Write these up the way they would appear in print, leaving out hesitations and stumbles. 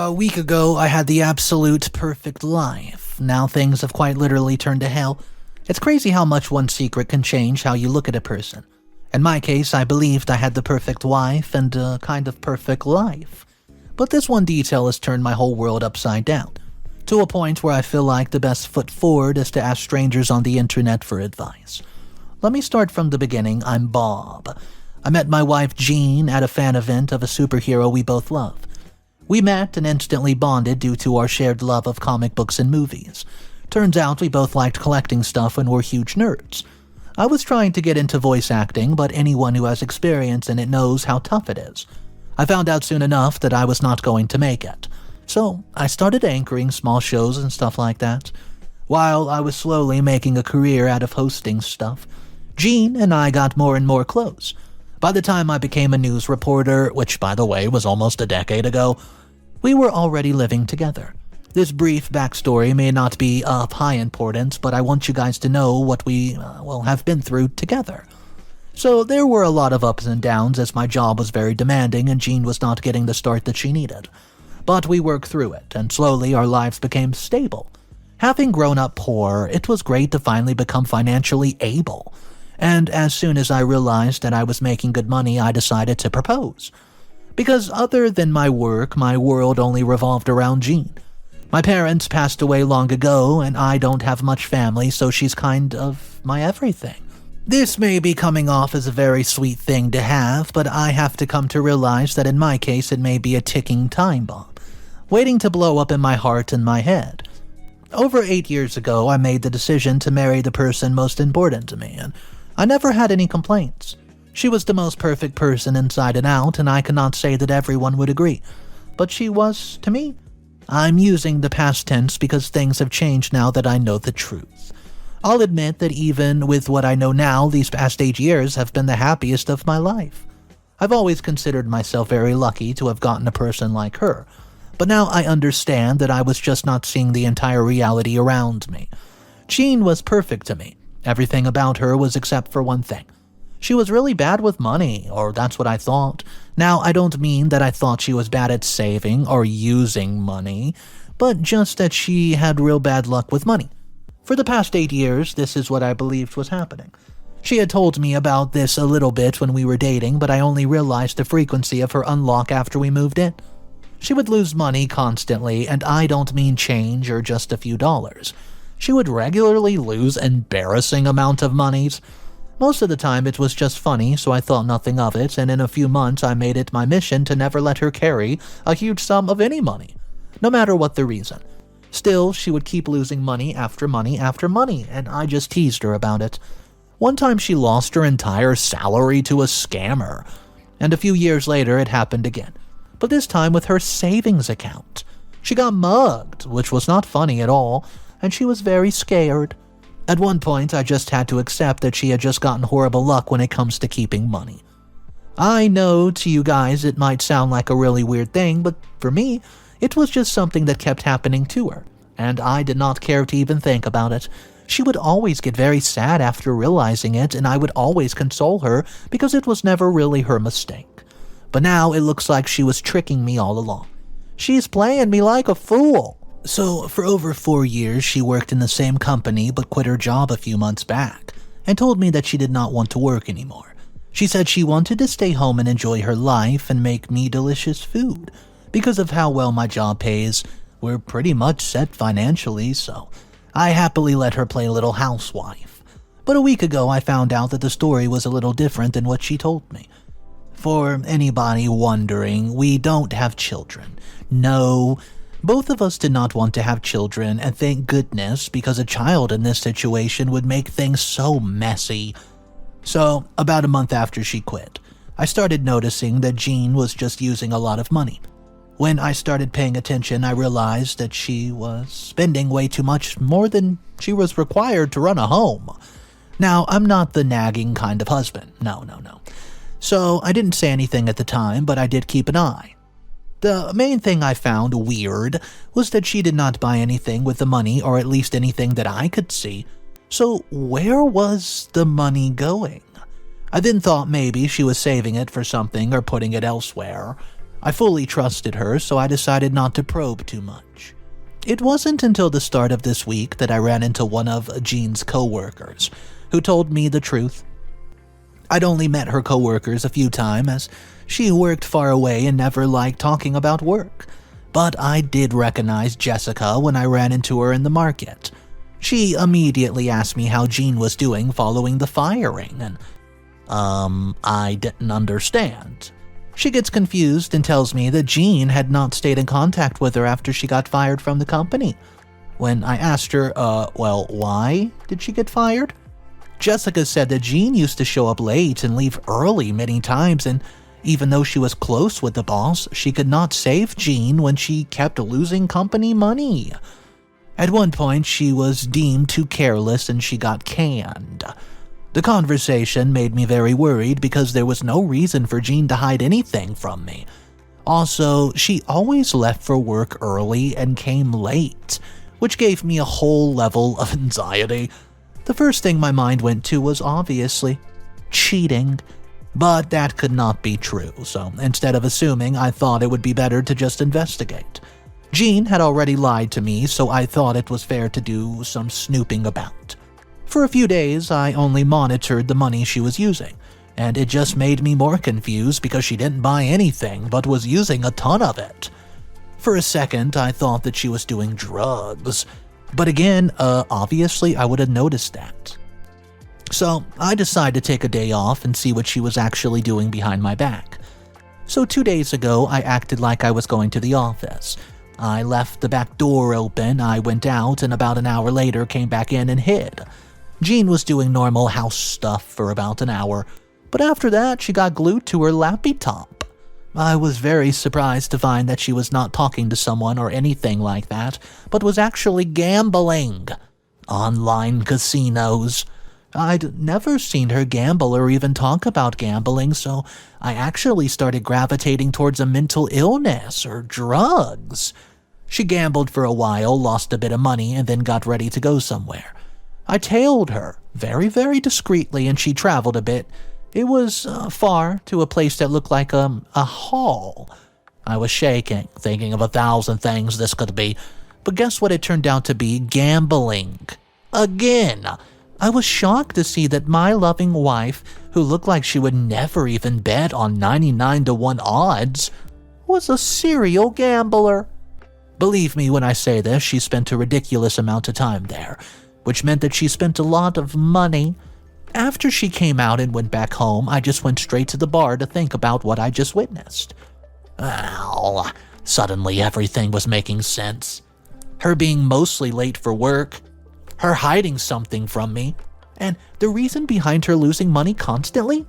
A week ago, I had the absolute perfect life. Now things have quite literally turned to hell. It's crazy how much one secret can change how you look at a person. In my case, I believed I had the perfect wife and a kind of perfect life. But this one detail has turned my whole world upside down, to a point where I feel like the best foot forward is to ask strangers on the internet for advice. Let me start from the beginning. I'm Bob. I met my wife Jean at a fan event of a superhero we both love. We met and instantly bonded due to our shared love of comic books and movies. Turns out we both liked collecting stuff and were huge nerds. I was trying to get into voice acting, but anyone who has experience in it knows how tough it is. I found out soon enough that I was not going to make it. So I started anchoring small shows and stuff like that. While I was slowly making a career out of hosting stuff, Jean and I got more and more close. By the time I became a news reporter, which by the way was almost a decade ago, we were already living together. This brief backstory may not be of high importance, but I want you guys to know what we, have been through together. So there were a lot of ups and downs as my job was very demanding and Jean was not getting the start that she needed. But we worked through it, and slowly our lives became stable. Having grown up poor, it was great to finally become financially able. And as soon as I realized that I was making good money, I decided to propose. Because other than my work, my world only revolved around Jean. My parents passed away long ago, and I don't have much family, so she's kind of my everything. This may be coming off as a very sweet thing to have, but I have to come to realize that in my case it may be a ticking time bomb, waiting to blow up in my heart and my head. Over 8 years ago, I made the decision to marry the person most important to me, and I never had any complaints. She was the most perfect person inside and out, and I cannot say that everyone would agree. But she was, to me. I'm using the past tense because things have changed now that I know the truth. I'll admit that even with what I know now, these past 8 years have been the happiest of my life. I've always considered myself very lucky to have gotten a person like her. But now I understand that I was just not seeing the entire reality around me. Jean was perfect to me. Everything about her was except for one thing. She was really bad with money, or that's what I thought. Now, I don't mean that I thought she was bad at saving or using money, but just that she had real bad luck with money. For the past 8 years, this is what I believed was happening. She had told me about this a little bit when we were dating, but I only realized the frequency of her unlock after we moved in. She would lose money constantly, and I don't mean change or just a few dollars. She would regularly lose embarrassing amount of monies. Most of the time it was just funny, so I thought nothing of it, and in a few months I made it my mission to never let her carry a huge sum of any money, no matter what the reason. Still, she would keep losing money after money after money, and I just teased her about it. One time she lost her entire salary to a scammer, and a few years later it happened again, but this time with her savings account. She got mugged, which was not funny at all, and she was very scared. At one point, I just had to accept that she had just gotten horrible luck when it comes to keeping money. I know to you guys it might sound like a really weird thing, but for me, it was just something that kept happening to her, and I did not care to even think about it. She would always get very sad after realizing it, and I would always console her because it was never really her mistake. But now it looks like she was tricking me all along. She's playing me like a fool. So, for over 4 years, she worked in the same company but quit her job a few months back and told me that she did not want to work anymore. She said she wanted to stay home and enjoy her life and make me delicious food. Because of how well my job pays, we're pretty much set financially, so I happily let her play a little housewife. But a week ago, I found out that the story was a little different than what she told me. For anybody wondering, we don't have children. No. Both of us did not want to have children, and thank goodness, because a child in this situation would make things so messy. So, about a month after she quit, I started noticing that Jean was just using a lot of money. When I started paying attention, I realized that she was spending way too much more than she was required to run a home. Now, I'm not the nagging kind of husband. No. So, I didn't say anything at the time, but I did keep an eye. The main thing I found weird was that she did not buy anything with the money, or at least anything that I could see. So where was the money going? I then thought maybe she was saving it for something or putting it elsewhere. I fully trusted her, so I decided not to probe too much. It wasn't until the start of this week that I ran into one of Jean's coworkers, who told me the truth. I'd only met her coworkers a few times, as she worked far away and never liked talking about work. But I did recognize Jessica when I ran into her in the market. She immediately asked me how Jean was doing following the firing, and, I didn't understand. She gets confused and tells me that Jean had not stayed in contact with her after she got fired from the company. When I asked her, well, why did she get fired? Jessica said that Jean used to show up late and leave early many times, and even though she was close with the boss, she could not save Jean when she kept losing company money. At one point, she was deemed too careless and she got canned. The conversation made me very worried because there was no reason for Jean to hide anything from me. Also, she always left for work early and came late, which gave me a whole level of anxiety. The first thing my mind went to was obviously cheating, but that could not be true, so instead of assuming, I thought it would be better to just investigate. Jean had already lied to me, so I thought it was fair to do some snooping about. For a few days, I only monitored the money she was using, and it just made me more confused because she didn't buy anything but was using a ton of it. For a second, I thought that she was doing drugs, but again, obviously I would have noticed that. So I decided to take a day off and see what she was actually doing behind my back. So 2 days ago, I acted like I was going to the office. I left the back door open, I went out, and about an hour later came back in and hid. Jean was doing normal house stuff for about an hour, but after that she got glued to her laptop. I was very surprised to find that she was not talking to someone or anything like that, but was actually gambling. Online casinos. I'd never seen her gamble or even talk about gambling, so I actually started gravitating towards a mental illness or drugs. She gambled for a while, lost a bit of money, and then got ready to go somewhere. I tailed her very, very discreetly, and she traveled a bit. It was far, to a place that looked like a hall. I was shaking, thinking of 1,000 things this could be, but guess what it turned out to be? Gambling. Again. I was shocked to see that my loving wife, who looked like she would never even bet on 99-1 odds, was a serial gambler. Believe me when I say this, she spent a ridiculous amount of time there, which meant that she spent a lot of money. After she came out and went back home, I just went straight to the bar to think about what I just witnessed. Well, suddenly everything was making sense. Her being mostly late for work, her hiding something from me, and the reason behind her losing money constantly?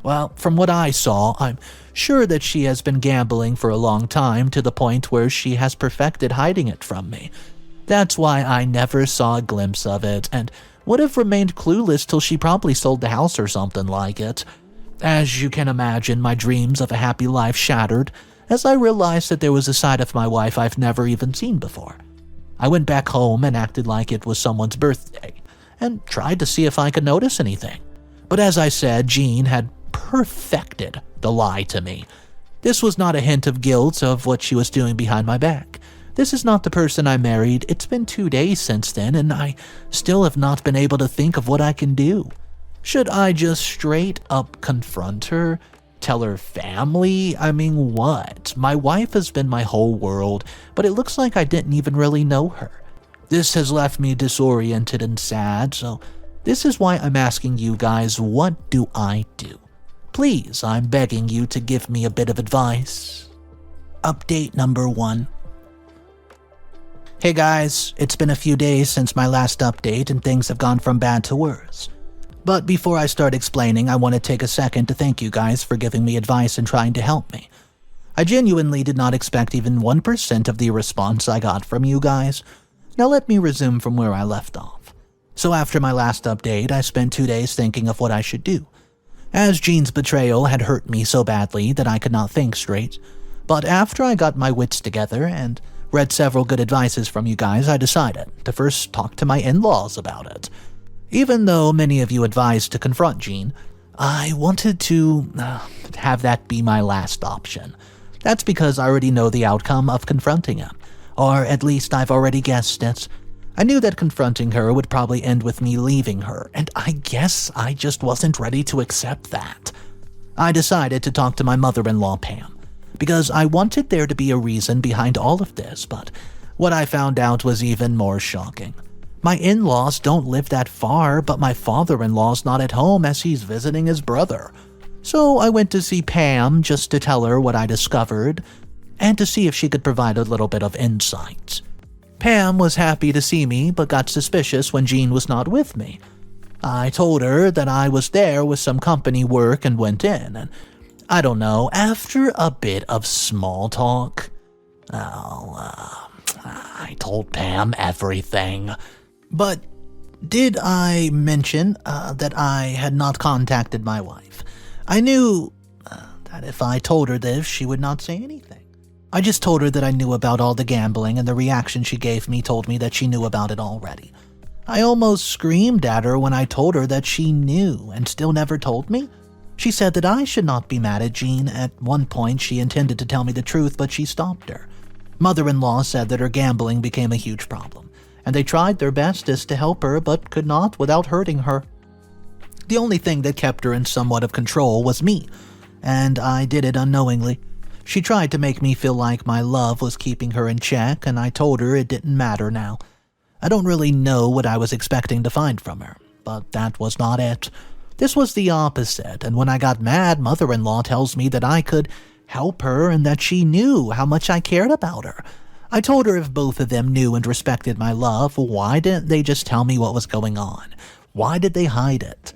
Well, from what I saw, I'm sure that she has been gambling for a long time to the point where she has perfected hiding it from me. That's why I never saw a glimpse of it, and would have remained clueless till she probably sold the house or something like it. As you can imagine, my dreams of a happy life shattered as I realized that there was a side of my wife I've never even seen before. I went back home and acted like it was someone's birthday, and tried to see if I could notice anything. But as I said, Jean had perfected the lie to me. This was not a hint of guilt of what she was doing behind my back. This is not the person I married. It's been 2 days since then, and I still have not been able to think of what I can do. Should I just straight up confront her? Tell her family? I mean, what? My wife has been my whole world, but it looks like I didn't even really know her. This has left me disoriented and sad, so this is why I'm asking you guys, what do I do? Please, I'm begging you to give me a bit of advice. Update number 1. Hey guys, it's been a few days since my last update and things have gone from bad to worse. But before I start explaining, I want to take a second to thank you guys for giving me advice and trying to help me. I genuinely did not expect even 1% of the response I got from you guys. Now let me resume from where I left off. So after my last update, I spent 2 days thinking of what I should do. As Jean's betrayal had hurt me so badly that I could not think straight. But after I got my wits together and read several good advices from you guys, I decided to first talk to my in-laws about it. Even though many of you advised to confront Jean, I wanted to have that be my last option. That's because I already know the outcome of confronting him, or at least I've already guessed it. I knew that confronting her would probably end with me leaving her, and I guess I just wasn't ready to accept that. I decided to talk to my mother-in-law, Pam, because I wanted there to be a reason behind all of this, but what I found out was even more shocking. My in-laws don't live that far, but my father-in-law's not at home as he's visiting his brother. So I went to see Pam just to tell her what I discovered and to see if she could provide a little bit of insight. Pam was happy to see me, but got suspicious when Jean was not with me. I told her that I was there with some company work and went in, and I don't know, after a bit of small talk, I told Pam everything. But did I mention that I had not contacted my wife? I knew that if I told her this, she would not say anything. I just told her that I knew about all the gambling, and the reaction she gave me told me that she knew about it already. I almost screamed at her when I told her that she knew and still never told me. She said that I should not be mad at Jean. At one point, she intended to tell me the truth, but she stopped her. Mother-in-law said that her gambling became a huge problem, and they tried their bestest to help her but could not without hurting her. The only thing that kept her in somewhat of control was me, and I did it unknowingly. She tried to make me feel like my love was keeping her in check, and I told her it didn't matter now. I don't really know what I was expecting to find from her, but that was not it. This was the opposite, and when I got mad, mother-in-law tells me that I could help her and that she knew how much I cared about her. I told her if both of them knew and respected my love, why didn't they just tell me what was going on? Why did they hide it?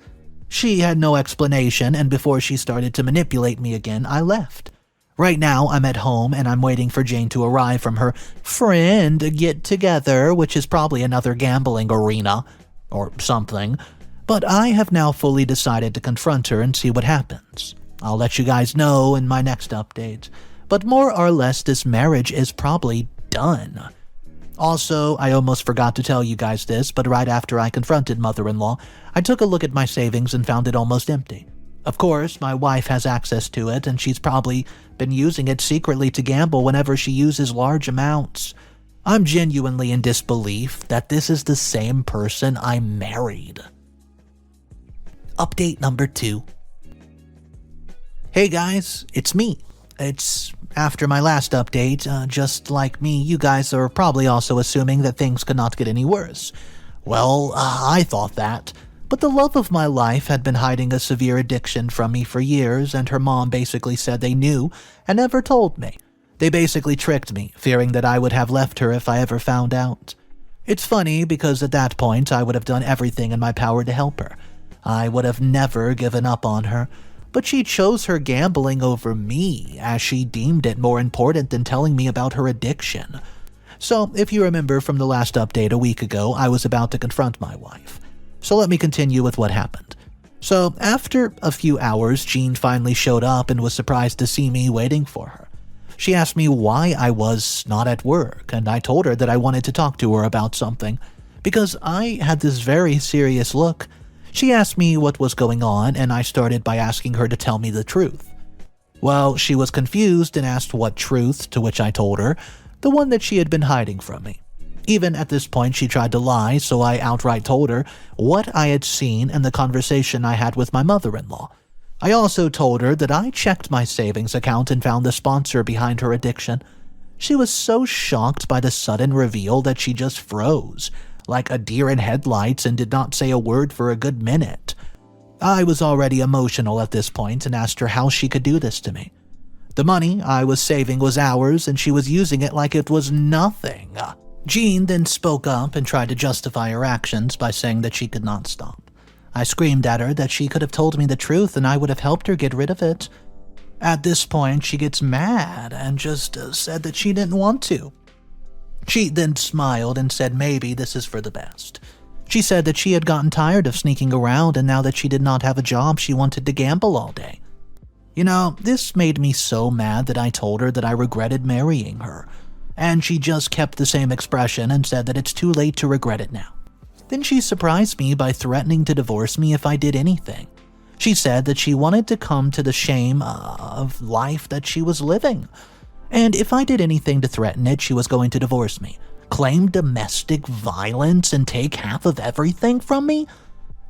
She had no explanation, and before she started to manipulate me again, I left. Right now, I'm at home and I'm waiting for Jane to arrive from her friend get-together, which is probably another gambling arena or something. But I have now fully decided to confront her and see what happens. I'll let you guys know in my next update. But more or less, this marriage is probably done. Also, I almost forgot to tell you guys this, but right after I confronted mother-in-law, I took a look at my savings and found it almost empty. Of course, my wife has access to it, and she's probably been using it secretly to gamble whenever she uses large amounts. I'm genuinely in disbelief that this is the same person I married. Update number 2. Hey guys, it's me. It's after my last update. Just like me, you guys are probably also assuming that things could not get any worse. Well, I thought that. But the love of my life had been hiding a severe addiction from me for years, and her mom basically said they knew and never told me. They basically tricked me, fearing that I would have left her if I ever found out. It's funny because at that point I would have done everything in my power to help her. I would have never given up on her, but she chose her gambling over me as she deemed it more important than telling me about her addiction. So, if you remember from the last update a week ago, I was about to confront my wife. So let me continue with what happened. So, after a few hours, Jean finally showed up and was surprised to see me waiting for her. She asked me why I was not at work, and I told her that I wanted to talk to her about something, because I had this very serious look. She asked me what was going on, and I started by asking her to tell me the truth. Well, she was confused and asked what truth, to which I told her, the one that she had been hiding from me. Even at this point, she tried to lie, so I outright told her what I had seen and the conversation I had with my mother-in-law. I also told her that I checked my savings account and found the sponsor behind her addiction. She was so shocked by the sudden reveal that she just froze, like a deer in headlights, and did not say a word for a good minute. I was already emotional at this point and asked her how she could do this to me. The money I was saving was ours, and she was using it like it was nothing. Jean then spoke up and tried to justify her actions by saying that she could not stop. I screamed at her that she could have told me the truth and I would have helped her get rid of it. At this point, she gets mad and just said that she didn't want to. She then smiled and said maybe this is for the best. She said that she had gotten tired of sneaking around, and now that she did not have a job, she wanted to gamble all day. You know, this made me so mad that I told her that I regretted marrying her. And she just kept the same expression and said that it's too late to regret it now. Then she surprised me by threatening to divorce me if I did anything. She said that she wanted to come to the shame of life that she was living. And if I did anything to threaten it, she was going to divorce me, claim domestic violence, and take half of everything from me?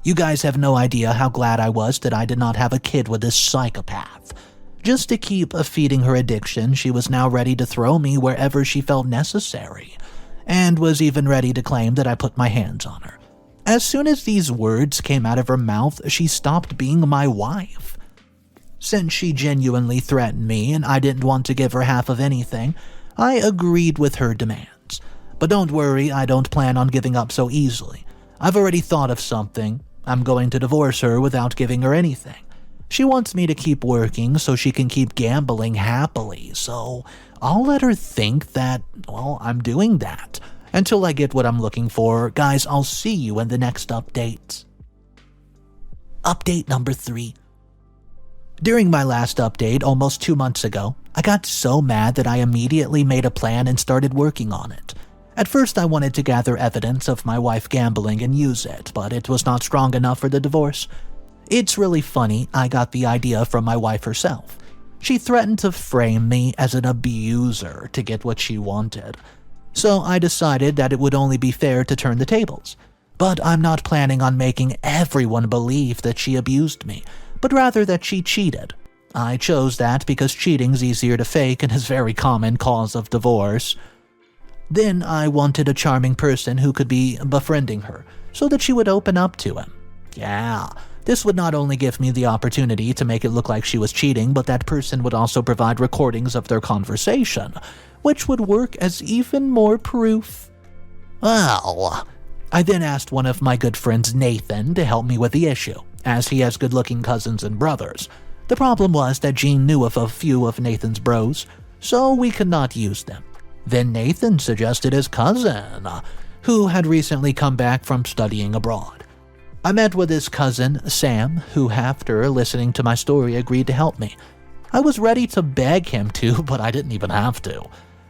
You guys have no idea how glad I was that I did not have a kid with this psychopath. Just to keep feeding her addiction, she was now ready to throw me wherever she felt necessary, and was even ready to claim that I put my hands on her. As soon as these words came out of her mouth, she stopped being my wife. Since she genuinely threatened me and I didn't want to give her half of anything, I agreed with her demands. But don't worry, I don't plan on giving up so easily. I've already thought of something. I'm going to divorce her without giving her anything. She wants me to keep working so she can keep gambling happily, so I'll let her think that, well, I'm doing that. Until I get what I'm looking for, guys, I'll see you in the next update. Update number 3. During my last update, almost 2 months ago, I got so mad that I immediately made a plan and started working on it. At first, I wanted to gather evidence of my wife gambling and use it, but it was not strong enough for the divorce. It's really funny, I got the idea from my wife herself. She threatened to frame me as an abuser to get what she wanted. So I decided that it would only be fair to turn the tables. But I'm not planning on making everyone believe that she abused me, but rather that she cheated. I chose that because cheating's easier to fake and is a very common cause of divorce. Then I wanted a charming person who could be befriending her, so that she would open up to him. Yeah, this would not only give me the opportunity to make it look like she was cheating, but that person would also provide recordings of their conversation, which would work as even more proof. Well, I then asked one of my good friends, Nathan, to help me with the issue, as he has good-looking cousins and brothers. The problem was that Jean knew of a few of Nathan's bros, so we could not use them. Then Nathan suggested his cousin, who had recently come back from studying abroad. I met with his cousin, Sam, who after listening to my story agreed to help me. I was ready to beg him to, but I didn't even have to.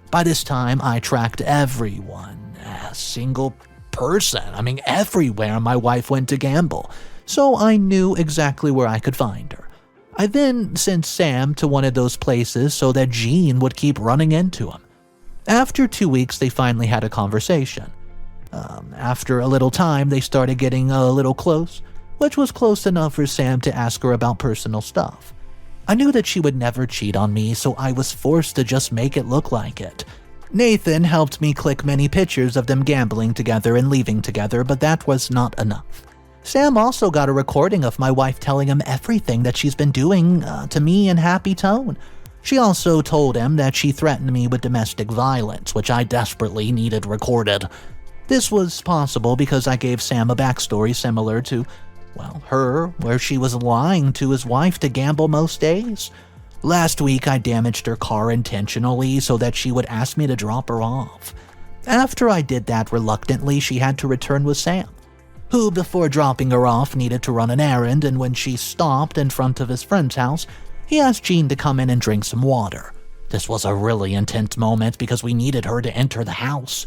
By this time, I tracked everyone, a single person, everywhere my wife went to gamble, so I knew exactly where I could find her. I then sent Sam to one of those places so that Jean would keep running into him. After 2 weeks, they finally had a conversation. After a little time, they started getting a little close, which was close enough for Sam to ask her about personal stuff. I knew that she would never cheat on me, so I was forced to just make it look like it. Nathan helped me click many pictures of them gambling together and leaving together, but that was not enough. Sam also got a recording of my wife telling him everything that she's been doing to me in happy tone. She also told him that she threatened me with domestic violence, which I desperately needed recorded. This was possible because I gave Sam a backstory similar to, her, where she was lying to his wife to gamble most days. Last week, I damaged her car intentionally so that she would ask me to drop her off. After I did that reluctantly, she had to return with Sam, who, before dropping her off, needed to run an errand, and when she stopped in front of his friend's house, he asked Jean to come in and drink some water. This was a really intense moment because we needed her to enter the house,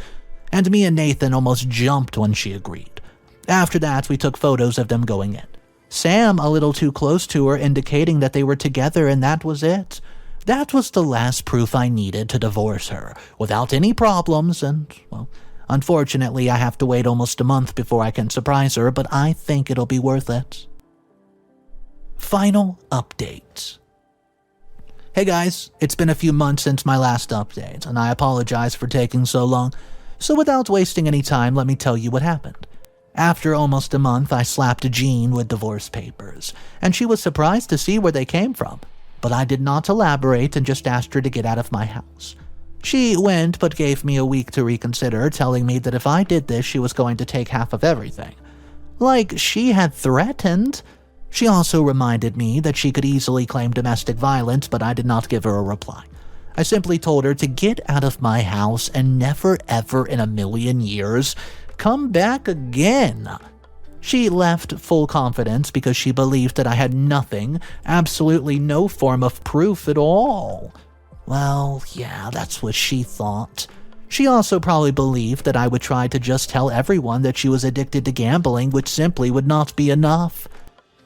and me and Nathan almost jumped when she agreed. After that, we took photos of them going in. Sam a little too close to her, indicating that they were together, and that was it. That was the last proof I needed to divorce her, without any problems, and, unfortunately, I have to wait almost a month before I can surprise her, but I think it'll be worth it. Final update. Hey guys, it's been a few months since my last update, and I apologize for taking so long. So without wasting any time, let me tell you what happened. After almost a month, I slapped Jean with divorce papers, and she was surprised to see where they came from. But I did not elaborate and just asked her to get out of my house. She went but gave me a week to reconsider, telling me that if I did this, she was going to take half of everything. Like she had threatened. She also reminded me that she could easily claim domestic violence, but I did not give her a reply. I simply told her to get out of my house and never ever in a million years come back again. She left full confidence because she believed that I had nothing, absolutely no form of proof at all. Well, yeah, that's what she thought. She also probably believed that I would try to just tell everyone that she was addicted to gambling, which simply would not be enough.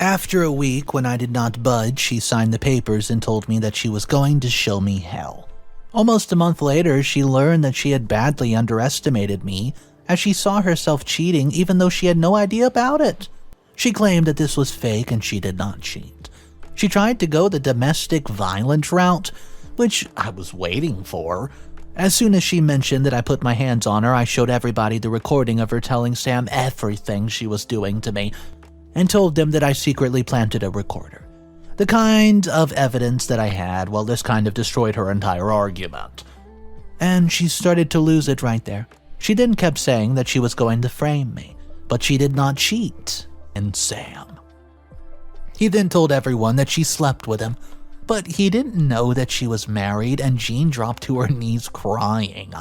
After a week, when I did not budge, she signed the papers and told me that she was going to show me hell. Almost a month later, she learned that she had badly underestimated me as she saw herself cheating even though she had no idea about it. She claimed that this was fake and she did not cheat. She tried to go the domestic violence route, which I was waiting for. As soon as she mentioned that I put my hands on her, I showed everybody the recording of her telling Sam everything she was doing to me and told them that I secretly planted a recorder. The kind of evidence that I had, well, this kind of destroyed her entire argument. And she started to lose it right there. She then kept saying that she was going to frame me, but she did not cheat in Sam. He then told everyone that she slept with him, but he didn't know that she was married, and Jean dropped to her knees crying.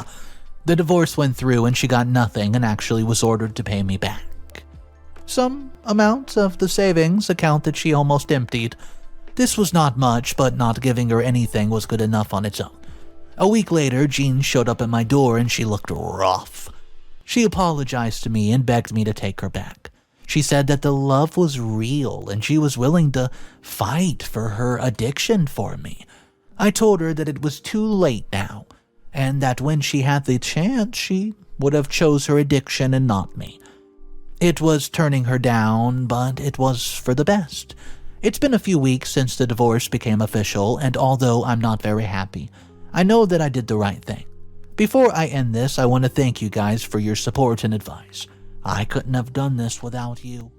The divorce went through and she got nothing and actually was ordered to pay me back some amount of the savings account that she almost emptied. This was not much, but not giving her anything was good enough on its own. A week later, Jean showed up at my door and she looked rough. She apologized to me and begged me to take her back. She said that the love was real and she was willing to fight for her addiction for me. I told her that it was too late now, and that when she had the chance, she would have chose her addiction and not me. It was turning her down, but it was for the best. It's been a few weeks since the divorce became official, and although I'm not very happy, I know that I did the right thing. Before I end this, I want to thank you guys for your support and advice. I couldn't have done this without you.